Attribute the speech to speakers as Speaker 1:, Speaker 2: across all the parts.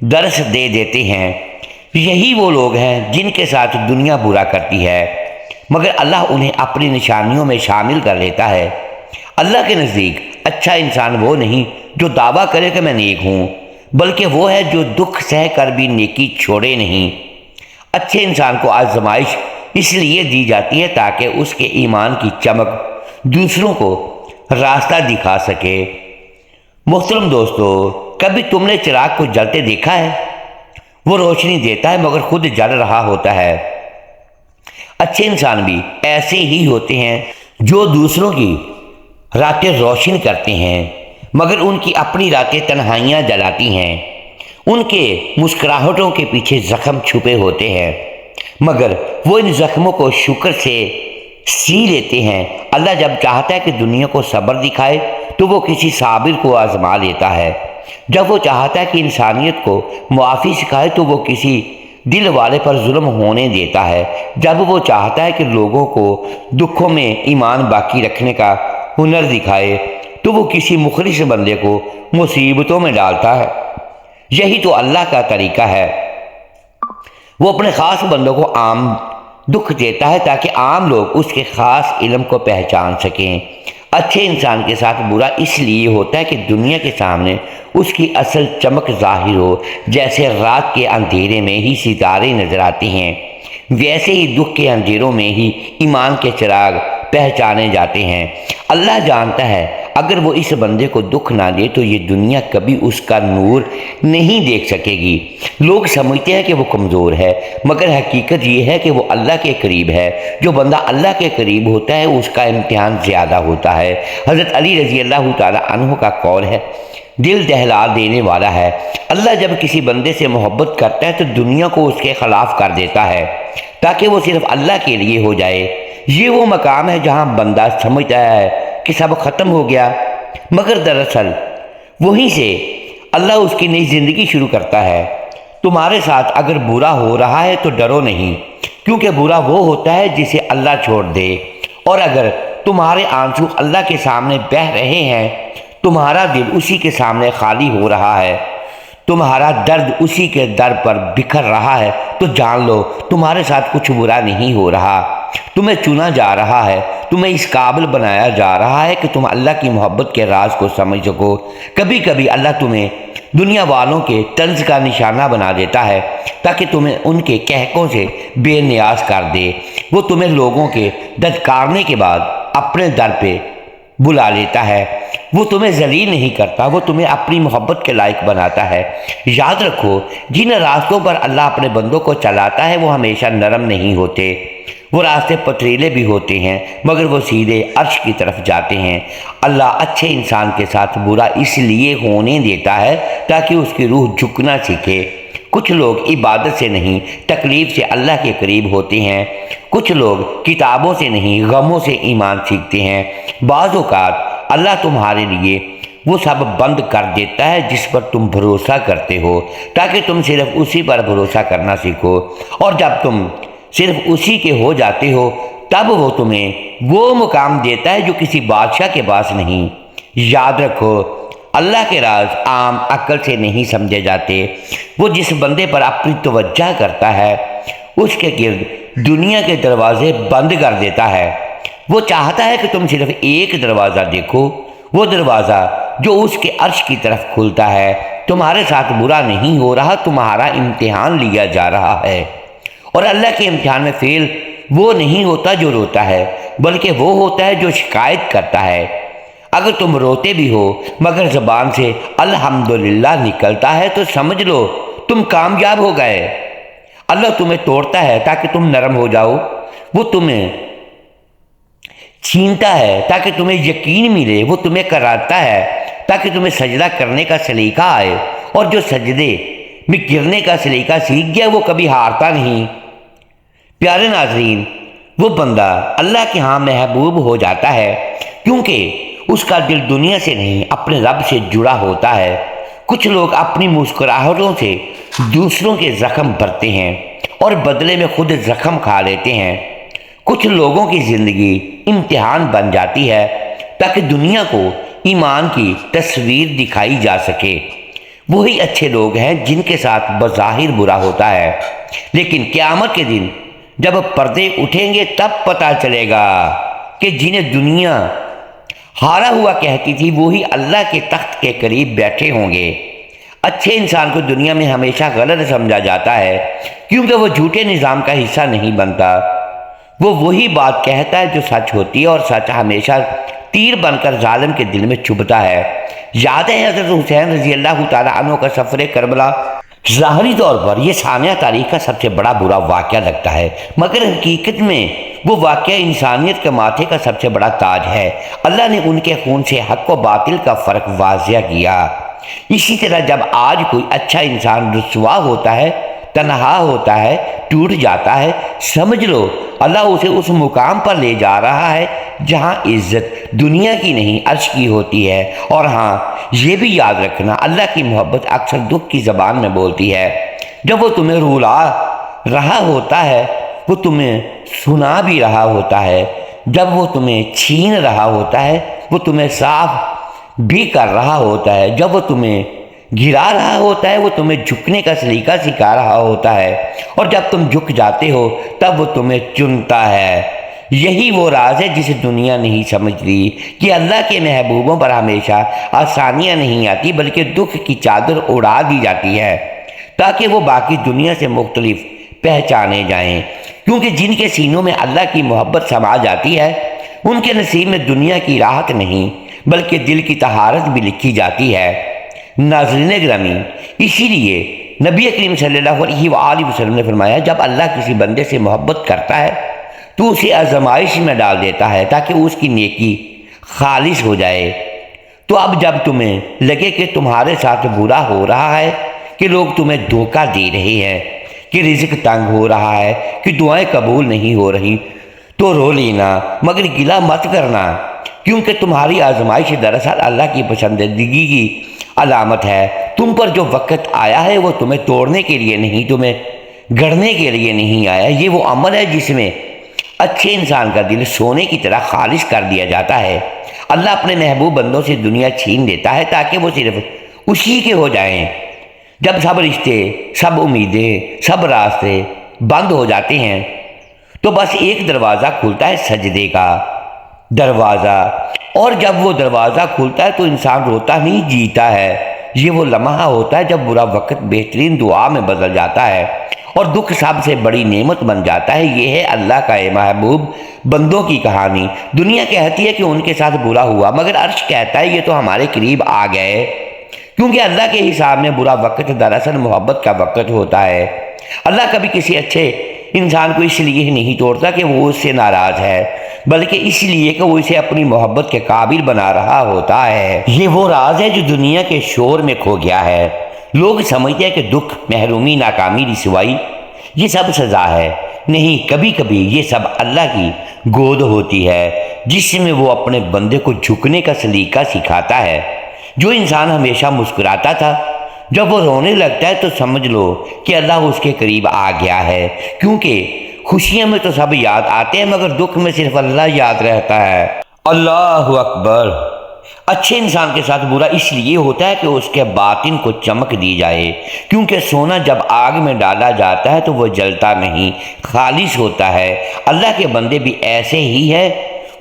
Speaker 1: درس دے دیتے ہیں۔ یہی وہ لوگ ہیں جن کے ساتھ دنیا برا کرتی ہے، مگر اللہ انہیں اپنی نشانیوں میں شامل کر لیتا ہے۔ اللہ کے نزدیک اچھا انسان وہ نہیں جو دعویٰ کرے کہ میں نیک ہوں، بلکہ وہ ہے جو دکھ سہ کر بھی نیکی چھوڑے نہیں۔ اچھے انسان کو آزمائش اس لیے دی جاتی ہے تاکہ اس کے ایمان کی چمک دوسروں کو راستہ دکھا سکے۔ محترم دوستو، کبھی تم نے چراغ کو جلتے دیکھا ہے؟ وہ روشنی دیتا ہے مگر خود جل رہا ہوتا ہے۔ اچھے انسان بھی ایسے ہی ہوتے ہیں جو دوسروں کی راتیں روشن کرتے ہیں، مگر ان کی اپنی راتیں تنہائیاں جلاتی ہیں۔ ان کے مسکراہٹوں کے پیچھے زخم چھپے ہوتے ہیں، مگر وہ ان زخموں کو شکر سے سی لیتے ہیں۔ اللہ جب چاہتا ہے کہ دنیا کو صبر دکھائے تو وہ کسی صابر کو آزما لیتا ہے۔ جب وہ چاہتا ہے کہ انسانیت کو معافی سکھائے تو وہ کسی دل والے پر ظلم ہونے دیتا ہے۔ جب وہ چاہتا ہے کہ لوگوں کو دکھوں میں ایمان باقی رکھنے کا ہنر دکھائے تو وہ کسی مخلص بندے کو مصیبتوں میں ڈالتا ہے۔ یہی تو اللہ کا طریقہ ہے۔ وہ اپنے خاص بندوں کو عام دکھ دیتا ہے تاکہ عام لوگ اس کے خاص علم کو پہچان سکیں۔ اچھے انسان کے ساتھ برا اس لیے ہوتا ہے کہ دنیا کے سامنے اس کی اصل چمک ظاہر ہو۔ جیسے رات کے اندھیرے میں ہی ستارے نظر آتے ہیں، ویسے ہی دکھ کے اندھیروں میں ہی ایمان کے چراغ پہچانے جاتے ہیں۔ اللہ جانتا ہے اگر وہ اس بندے کو دکھ نہ دے تو یہ دنیا کبھی اس کا نور نہیں دیکھ سکے گی۔ لوگ سمجھتے ہیں کہ وہ کمزور ہے، مگر حقیقت یہ ہے کہ وہ اللہ کے قریب ہے۔ جو بندہ اللہ کے قریب ہوتا ہے اس کا امتحان زیادہ ہوتا ہے۔ حضرت علی رضی اللہ تعالی عنہ کا قول ہے، دل دہلا دینے والا ہے۔ اللہ جب کسی بندے سے محبت کرتا ہے تو دنیا کو اس کے خلاف کر دیتا ہے تاکہ وہ صرف اللہ کے لیے ہو جائے۔ یہ وہ مقام ہے جہاں بندہ سمجھتا ہے کہ سب ختم ہو گیا، مگر دراصل وہیں سے اللہ اس کی نئی زندگی شروع کرتا ہے۔ تمہارے ساتھ اگر برا ہو رہا ہے تو ڈرو نہیں، کیونکہ برا وہ ہوتا ہے جسے اللہ چھوڑ دے۔ اور اگر تمہارے آنسو اللہ کے سامنے بہہ رہے ہیں، تمہارا دل اسی کے سامنے خالی ہو رہا ہے، تمہارا درد اسی کے در پر بکھر رہا ہے، تو جان لو تمہارے ساتھ کچھ برا نہیں ہو رہا۔ تمہیں چنا جا رہا ہے، تمہیں اس قابل بنایا جا رہا ہے کہ تم اللہ کی محبت کے راز کو سمجھ سکو۔ کبھی کبھی اللہ تمہیں دنیا والوں کے طنز کا نشانہ بنا دیتا ہے تاکہ تمہیں ان کے کہکوں سے بے نیاز کر دے۔ وہ تمہیں لوگوں کے دھتکارنے کے بعد اپنے در پہ بلا لیتا ہے۔ وہ تمہیں ذلیل نہیں کرتا، وہ تمہیں اپنی محبت کے لائق بناتا ہے۔ یاد رکھو، جن راستوں پر اللہ اپنے بندوں کو چلاتا ہے وہ ہمیشہ نرم نہیں ہوتے۔ وہ راستے پتھریلے بھی ہوتے ہیں مگر وہ سیدھے عرش کی طرف جاتے ہیں۔ اللہ اچھے انسان کے ساتھ برا اس لیے ہونے دیتا ہے تاکہ اس کی روح جھکنا سیکھے۔ کچھ لوگ عبادت سے نہیں تکلیف سے اللہ کے قریب ہوتے ہیں۔ کچھ لوگ کتابوں سے نہیں غموں سے ایمان سیکھتے ہیں۔ بعض اوقات اللہ تمہارے لیے وہ سب بند کر دیتا ہے جس پر تم بھروسہ کرتے ہو تاکہ تم صرف اسی پر بھروسہ کرنا سیکھو، اور جب تم صرف اسی کے ہو جاتے ہو تب وہ تمہیں وہ مقام دیتا ہے جو کسی بادشاہ کے پاس نہیں۔ یاد رکھو، اللہ کے راز عام عقل سے نہیں سمجھے جاتے۔ وہ جس بندے پر اپنی توجہ کرتا ہے اس کے گرد دنیا کے دروازے بند کر دیتا ہے۔ وہ چاہتا ہے کہ تم صرف ایک دروازہ دیکھو، وہ دروازہ جو اس کے عرش کی طرف کھلتا ہے۔ تمہارے ساتھ برا نہیں ہو رہا، تمہارا امتحان لیا جا رہا ہے، اور اللہ کے امتحان میں فیل وہ نہیں ہوتا جو روتا ہے، بلکہ وہ ہوتا ہے جو شکایت کرتا ہے۔ اگر تم روتے بھی ہو مگر زبان سے الحمدللہ نکلتا ہے تو سمجھ لو تم کامیاب ہو گئے۔ اللہ تمہیں توڑتا ہے تاکہ تم نرم ہو جاؤ، وہ تمہیں چھینتا ہے تاکہ تمہیں یقین ملے، وہ تمہیں کراتا ہے تاکہ تمہیں سجدہ کرنے کا سلیقہ آئے، اور جو سجدے میں گرنے کا سلیقہ سیکھ گیا وہ کبھی ہارتا نہیں۔ پیارے ناظرین، وہ بندہ اللہ کے ہاں محبوب ہو جاتا ہے کیونکہ اس کا دل دنیا سے نہیں اپنے رب سے جڑا ہوتا ہے۔ کچھ لوگ اپنی مسکراہٹوں سے دوسروں کے زخم بھرتے ہیں اور بدلے میں خود زخم کھا لیتے ہیں۔ کچھ لوگوں کی زندگی امتحان بن جاتی ہے تاکہ دنیا کو ایمان کی تصویر دکھائی جا سکے۔ وہی اچھے لوگ ہیں جن کے ساتھ بظاہر برا ہوتا ہے، لیکن قیامت کے دن جب پردے اٹھیں گے تب پتہ چلے گا کہ جنہیں دنیا ہارا ہوا کہتی تھی وہی اللہ کے تخت کے قریب بیٹھے ہوں گے۔ اچھے انسان کو دنیا میں ہمیشہ غلط سمجھا جاتا ہے کیونکہ وہ جھوٹے نظام کا حصہ نہیں بنتا۔ وہ وہی بات کہتا ہے جو سچ ہوتی ہے، اور سچ ہمیشہ تیر بن کر ظالم کے دل میں چبھتا ہے۔ یاد ہے حضرت حسین رضی اللہ تعالیٰ عنہ کا سفر کربلا؟ ظاہری طور پر یہ ثانیہ تاریخ کا سب سے بڑا برا واقعہ لگتا ہے، مگر حقیقت میں وہ واقعہ انسانیت کے ماتھے کا سب سے بڑا تاج ہے۔ اللہ نے ان کے خون سے حق و باطل کا فرق واضح کیا۔ اسی طرح جب آج کوئی اچھا انسان رسوا ہوتا ہے، تنہا ہوتا ہے، ٹوٹ جاتا ہے، سمجھ لو اللہ اسے اس مقام پر لے جا رہا ہے جہاں عزت دنیا کی نہیں عرش کی ہوتی ہے۔ اور ہاں یہ بھی یاد رکھنا، اللہ کی محبت اکثر دکھ کی زبان میں بولتی ہے۔ جب وہ تمہیں رلا رہا ہوتا ہے وہ تمہیں سنا بھی رہا ہوتا ہے، جب وہ تمہیں چھین رہا ہوتا ہے وہ تمہیں صاف بھی کر رہا ہوتا ہے، جب وہ تمہیں گرا رہا ہوتا ہے وہ تمہیں جھکنے کا سلیقہ سکھا رہا ہوتا ہے، اور جب تم جھک جاتے ہو تب وہ تمہیں چنتا ہے۔ یہی وہ راز ہے جسے دنیا نہیں سمجھتی کہ اللہ کے محبوبوں پر ہمیشہ آسانیاں نہیں آتی بلکہ دکھ کی چادر اڑا دی جاتی ہے تاکہ وہ باقی دنیا سے مختلف پہچانے جائیں، کیونکہ جن کے سینوں میں اللہ کی محبت سما جاتی ہے ان کے نصیب میں دنیا کی راحت نہیں بلکہ دل کی طہارت بھی لکھی جاتی ہے۔ ناظرین گرامی، اسی لیے نبی کریم صلی اللہ علیہ وآلہ وسلم نے فرمایا جب اللہ کسی بندے سے محبت کرتا ہے تو اسے آزمائش میں ڈال دیتا ہے تاکہ اس کی نیکی خالص ہو جائے۔ تو اب جب تمہیں لگے کہ تمہارے ساتھ برا ہو رہا ہے، کہ لوگ تمہیں دھوکہ دے رہے ہیں، کہ رزق تنگ ہو رہا ہے، کہ دعائیں قبول نہیں ہو رہی، تو رو لینا مگر گلہ مت کرنا، کیونکہ تمہاری آزمائش دراصل اللہ کی پسندیدگی کی علامت ہے۔ تم پر جو وقت آیا ہے وہ تمہیں توڑنے کے لیے نہیں، تمہیں گڑھنے کے لیے نہیں آیا۔ یہ وہ عمل ہے جس میں اچھے انسان کا دل سونے کی طرح خالص کر دیا جاتا ہے۔ اللہ اپنے محبوب بندوں سے دنیا چھین دیتا ہے تاکہ وہ صرف اسی کے ہو جائیں۔ جب سب رشتے، سب امیدیں، سب راستے بند ہو جاتے ہیں تو بس ایک دروازہ کھلتا ہے، سجدے کا دروازہ، اور جب وہ دروازہ کھلتا ہے تو انسان روتا نہیں، جیتا ہے۔ یہ وہ لمحہ ہوتا ہے جب برا وقت بہترین دعا میں بدل جاتا ہے اور دکھ سب سے بڑی نعمت بن جاتا ہے۔ یہ ہے اللہ کا محبوب بندوں کی کہانی۔ دنیا کہتی ہے کہ ان کے ساتھ برا ہوا، مگر عرش کہتا ہے یہ تو ہمارے قریب آ گئے، کیونکہ اللہ کے حساب میں برا وقت دراصل محبت کا وقت ہوتا ہے۔ اللہ کبھی کسی اچھے انسان کو اس لیے نہیں توڑتا کہ وہ اس سے ناراض ہے، بلکہ اس لیے کہ وہ اسے اپنی محبت کے قابل بنا رہا ہوتا ہے۔ یہ وہ راز ہے جو دنیا کے شور میں کھو گیا ہے۔ لوگ سمجھتے ہیں کہ دکھ، محرومی، ناکامی، رسوائی یہ سب سزا ہے۔ نہیں، کبھی کبھی یہ سب اللہ کی گود ہوتی ہے جس میں وہ اپنے بندے کو جھکنے کا سلیقہ سکھاتا ہے۔ جو انسان ہمیشہ مسکراتا تھا جب وہ رونے لگتا ہے تو سمجھ لو کہ اللہ اس کے قریب آ گیا ہے، کیونکہ خوشیاں میں تو سب یاد آتے ہیں مگر دکھ میں صرف اللہ یاد رہتا ہے۔ اللہ اکبر۔ اچھے انسان کے ساتھ برا اس لیے ہوتا ہے کہ اس کے باطن کو چمک دی جائے، کیونکہ سونا جب آگ میں ڈالا جاتا ہے تو وہ جلتا نہیں، خالص ہوتا ہے۔ اللہ کے بندے بھی ایسے ہی ہیں،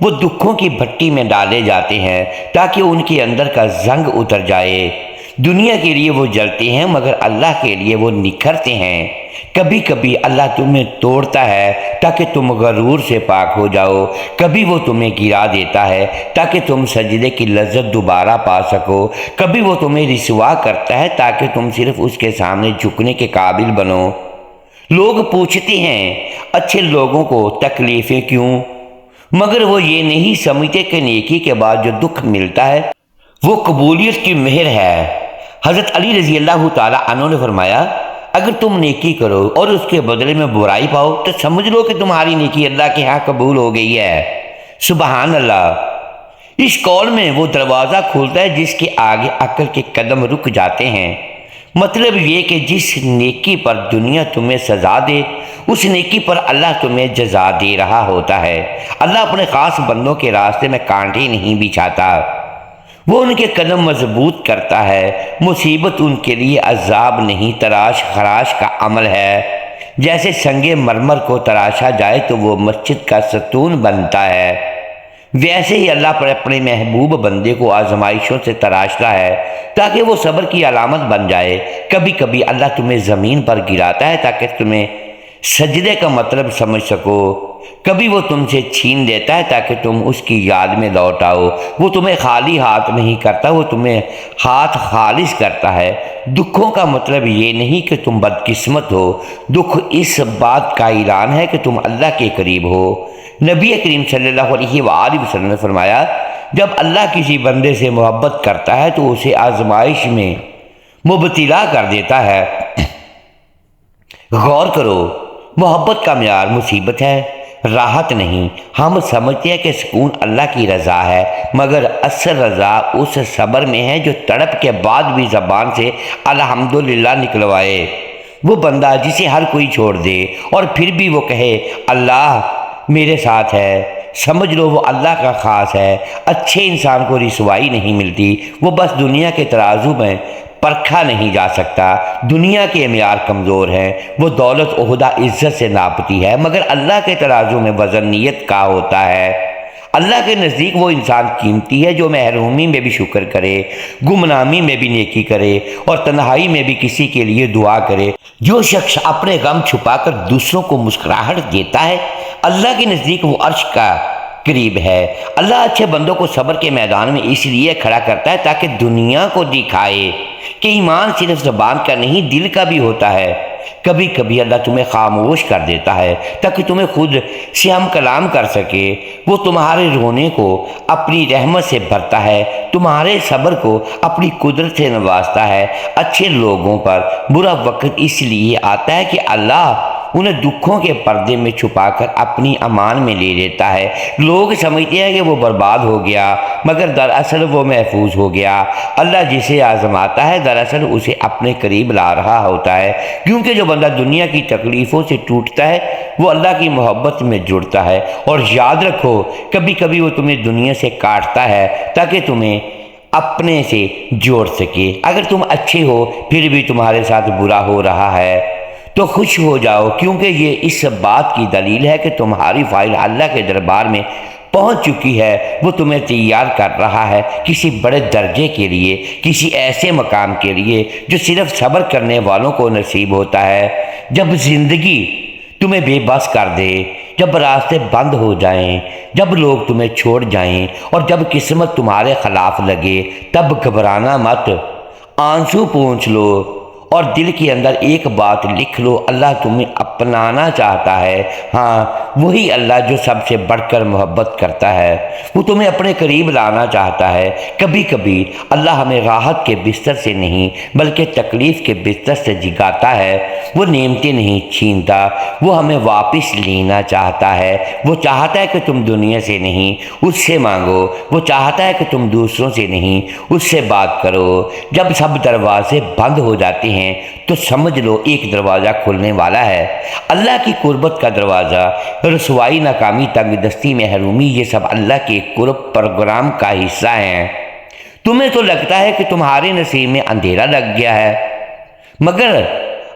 Speaker 1: وہ دکھوں کی بھٹی میں ڈالے جاتے ہیں تاکہ ان کے اندر کا زنگ اتر جائے۔ دنیا کے لیے وہ جلتے ہیں مگر اللہ کے لیے وہ نکھرتے ہیں۔ کبھی کبھی اللہ تمہیں توڑتا ہے تاکہ تم غرور سے پاک ہو جاؤ، کبھی وہ تمہیں گرا دیتا ہے تاکہ تم سجدے کی لذت دوبارہ پا سکو، کبھی وہ تمہیں رسوا کرتا ہے تاکہ تم صرف اس کے سامنے جھکنے کے قابل بنو۔ لوگ پوچھتے ہیں اچھے لوگوں کو تکلیفیں کیوں، مگر وہ یہ نہیں سمجھتے کہ نیکی کے بعد جو دکھ ملتا ہے وہ قبولیت کی مہر ہے۔ حضرت علی رضی اللہ تعالیٰ عنہ نے فرمایا اگر تم نیکی کرو اور اس کے بدلے میں برائی پاؤ تو سمجھ لو کہ تمہاری نیکی اللہ کے ہاں قبول ہو گئی ہے۔ سبحان اللہ۔ اس قول میں وہ دروازہ کھلتا ہے جس کے آگے عقل کے قدم رک جاتے ہیں۔ مطلب یہ کہ جس نیکی پر دنیا تمہیں سزا دے اس نیکی پر اللہ تمہیں جزا دے رہا ہوتا ہے۔ اللہ اپنے خاص بندوں کے راستے میں کانٹے نہیں بچھاتا، وہ ان کے قدم مضبوط کرتا ہے، مصیبت ان کے لیے عذاب نہیں تراش خراش کا عمل ہے۔ جیسے سنگ مرمر کو تراشا جائے تو وہ مسجد کا ستون بنتا ہے، ویسے ہی اللہ پر اپنے محبوب بندے کو آزمائشوں سے تراشتا ہے تاکہ وہ صبر کی علامت بن جائے۔ کبھی کبھی اللہ تمہیں زمین پر گراتا ہے تاکہ تمہیں سجدے کا مطلب سمجھ سکو، کبھی وہ تم سے چھین لیتا ہے تاکہ تم اس کی یاد میں لوٹ آؤ۔ وہ تمہیں خالی ہاتھ نہیں کرتا، وہ تمہیں ہاتھ خالص کرتا ہے۔ دکھوں کا مطلب یہ نہیں کہ تم بدقسمت ہو، دکھ اس بات کا اعلان ہے کہ تم اللہ کے قریب ہو۔ نبی کریم صلی اللہ علیہ وآلہ وسلم نے فرمایا، جب اللہ کسی بندے سے محبت کرتا ہے تو اسے آزمائش میں مبتلا کر دیتا ہے۔ غور کرو، محبت کا معیار مصیبت ہے، راحت نہیں۔ ہم سمجھتے ہیں کہ سکون اللہ کی رضا ہے، مگر اصل رضا اس صبر میں ہے جو تڑپ کے بعد بھی زبان سے الحمدللہ نکلوائے۔ وہ بندہ جسے ہر کوئی چھوڑ دے اور پھر بھی وہ کہے اللہ میرے ساتھ ہے، سمجھ لو وہ اللہ کا خاص ہے۔ اچھے انسان کو رسوائی نہیں ملتی، وہ بس دنیا کے ترازو میں پرکھا نہیں جا سکتا۔ دنیا کے معیار کمزور ہیں، وہ دولت عہدہ عزت سے ناپتی ہے، مگر اللہ کے ترازو میں وزن نیت کا ہوتا ہے۔ اللہ کے نزدیک وہ انسان قیمتی ہے جو محرومی میں بھی شکر کرے، گمنامی میں بھی نیکی کرے اور تنہائی میں بھی کسی کے لیے دعا کرے۔ جو شخص اپنے غم چھپا کر دوسروں کو مسکراہٹ دیتا ہے، اللہ کے نزدیک وہ عرش کا قریب ہے۔ اللہ اچھے بندوں کو صبر کے میدان میں اس لیے کھڑا کرتا ہے تاکہ دنیا کو دکھائے کہ ایمان صرف زبان کا نہیں دل کا بھی ہوتا ہے۔ کبھی کبھی اللہ تمہیں خاموش کر دیتا ہے تاکہ تمہیں خود سے ہم کلام کر سکے۔ وہ تمہارے رونے کو اپنی رحمت سے بھرتا ہے، تمہارے صبر کو اپنی قدرت سے نوازتا ہے۔ اچھے لوگوں پر برا وقت اس لیے آتا ہے کہ اللہ انہیں دکھوں کے پردے میں چھپا کر اپنی امان میں لے لیتا ہے۔ لوگ سمجھتے ہیں کہ وہ برباد ہو گیا، مگر دراصل وہ محفوظ ہو گیا۔ اللہ جسے آزماتا ہے دراصل اسے اپنے قریب لا رہا ہوتا ہے، کیونکہ جو بندہ دنیا کی تکلیفوں سے ٹوٹتا ہے وہ اللہ کی محبت میں جڑتا ہے۔ اور یاد رکھو، کبھی کبھی وہ تمہیں دنیا سے کاٹتا ہے تاکہ تمہیں اپنے سے جوڑ سکے۔ اگر تم اچھے ہو پھر بھی تمہارے ساتھ برا ہو رہا ہے تو خوش ہو جاؤ، کیونکہ یہ اس بات کی دلیل ہے کہ تمہاری فائل اللہ کے دربار میں پہنچ چکی ہے۔ وہ تمہیں تیار کر رہا ہے کسی بڑے درجے کے لیے، کسی ایسے مقام کے لیے جو صرف صبر کرنے والوں کو نصیب ہوتا ہے۔ جب زندگی تمہیں بے بس کر دے، جب راستے بند ہو جائیں، جب لوگ تمہیں چھوڑ جائیں اور جب قسمت تمہارے خلاف لگے، تب گھبرانا مت، آنسو پونچھ لو اور دل کے اندر ایک بات لکھ لو، اللہ تمہیں اپنانا چاہتا ہے۔ ہاں، وہی اللہ جو سب سے بڑھ کر محبت کرتا ہے، وہ تمہیں اپنے قریب لانا چاہتا ہے۔ کبھی کبھی اللہ ہمیں راحت کے بستر سے نہیں بلکہ تکلیف کے بستر سے جگاتا ہے۔ وہ نعمتیں نہیں چھینتا، وہ ہمیں واپس لینا چاہتا ہے۔ وہ چاہتا ہے کہ تم دنیا سے نہیں اس سے مانگو، وہ چاہتا ہے کہ تم دوسروں سے نہیں اس سے بات کرو۔ جب سب دروازے بند ہو جاتے ہیں تو سمجھ لو ایک دروازہ کھلنے والا ہے۔ اللہ کی قربت کا دروازہ، رسوائی، ناکامی، تنگ دستی، محرومی، یہ سب اللہ کے قرب پروگرام کا حصہ ہیں۔ تمہیں تو لگتا ہے کہ تمہارے نصیب میں اندھیرا لگ گیا ہے، مگر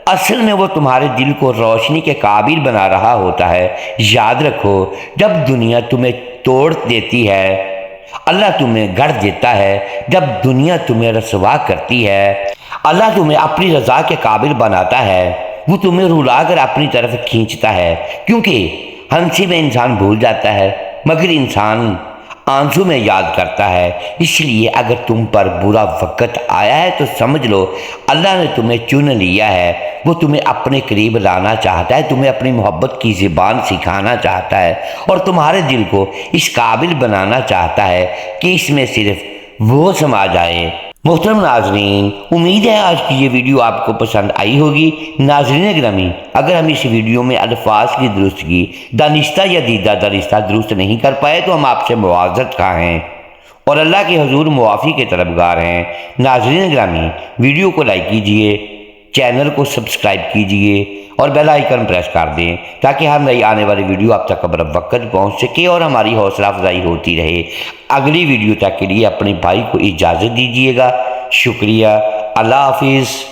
Speaker 1: اصل میں وہ تمہارے دل کو روشنی کے قابل بنا رہا ہوتا ہے۔ یاد رکھو، جب دنیا تمہیں توڑ دیتی ہے اللہ تمہیں گڑھ دیتا ہے، جب دنیا تمہیں رسوا کرتی ہے اللہ تمہیں اپنی رضا کے قابل بناتا ہے۔ وہ تمہیں رلا کر اپنی طرف کھینچتا ہے، کیونکہ ہنسی میں انسان بھول جاتا ہے مگر انسان آنسو میں یاد کرتا ہے۔ اس لیے اگر تم پر برا وقت آیا ہے تو سمجھ لو اللہ نے تمہیں چن لیا ہے۔ وہ تمہیں اپنے قریب لانا چاہتا ہے، تمہیں اپنی محبت کی زبان سکھانا چاہتا ہے اور تمہارے دل کو اس قابل بنانا چاہتا ہے کہ اس میں صرف وہ سما جائے۔ محترم ناظرین، امید ہے آج کی یہ ویڈیو آپ کو پسند آئی ہوگی۔ ناظرین گرامی، اگر ہم اس ویڈیو میں الفاظ کی درستگی دانستہ یا دیدہ درستہ درست نہیں کر پائے تو ہم آپ سے معذرت خواہ ہیں اور اللہ کے حضور معافی کے طلبگار ہیں۔ ناظرین گرامی، ویڈیو کو لائک کیجئے، چینل کو سبسکرائب کیجئے اور بیل آئیکن پریس کر دیں تاکہ ہر نئی آنے والی ویڈیو آپ تک بر وقت پہنچ سکے اور ہماری حوصلہ افزائی ہوتی رہے۔ اگلی ویڈیو تک کے لیے اپنے بھائی کو اجازت دیجیے گا۔ شکریہ۔ اللہ حافظ۔